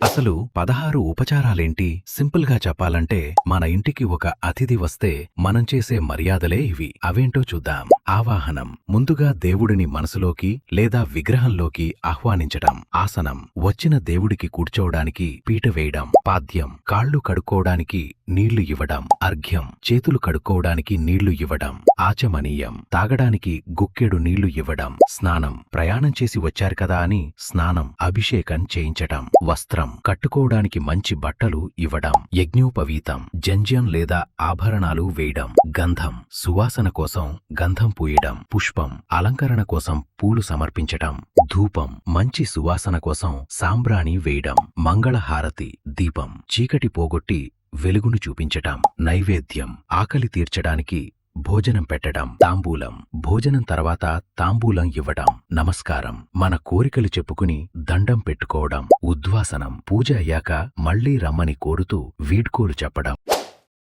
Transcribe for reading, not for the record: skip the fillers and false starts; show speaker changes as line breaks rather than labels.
అసలు 16 ఉపచారాలేంటి? సింపుల్ గా చెప్పాలంటే మన ఇంటికి ఒక అతిథి వస్తే మనం చేసే మర్యాదలే ఇవి. అవేంటో చూద్దాం. ఆవాహనం. ముందుగా దేవుడిని మనసులోకి లేదా విగ్రహంలోకి ఆహ్వానించటం. ఆసనం. వచ్చిన దేవుడికి కూర్చోవడానికి పీట వేయడం. పాద్యం. కాళ్ళు కడుక్కోవడానికి నీళ్లు ఇవ్వడం. అర్ఘ్యం. చేతులు కడుక్కోవడానికి నీళ్లు ఇవ్వడం. ఆచమనీయం. తాగడానికి గుక్కెడు నీళ్లు ఇవ్వడం. స్నానం. ప్రయాణం చేసి వచ్చారు కదా అని స్నానం అభిషేకం చేయించటం. వస్త్రం. కట్టుకోవడానికి మంచి బట్టలు ఇవ్వడం. యజ్ఞోపవీతం. జంజ్యం లేదా ఆభరణాలు వేయడం. గంధం. సువాసన కోసం గంధం పూయడం. పుష్పం. అలంకరణ కోసం పూలు సమర్పించటం. ధూపం. మంచి సువాసన కోసం సాంబ్రాణి వేయడం. మంగళహారతి. దీపం. చీకటి పోగొట్టి వెలుగును చూపించటం. నైవేద్యం. ఆకలి తీర్చడానికి భోజనం పెట్టడం. తాంబూలం. భోజనం తర్వాత తాంబూలం ఇవ్వడం. నమస్కారం. మన కోరికలు చెప్పుకుని దండం పెట్టుకోవడం. ఉద్వాసనం. పూజ అయ్యాక మళ్లీ రమ్మని కోరుతూ వీడ్కోలు చెప్పడం.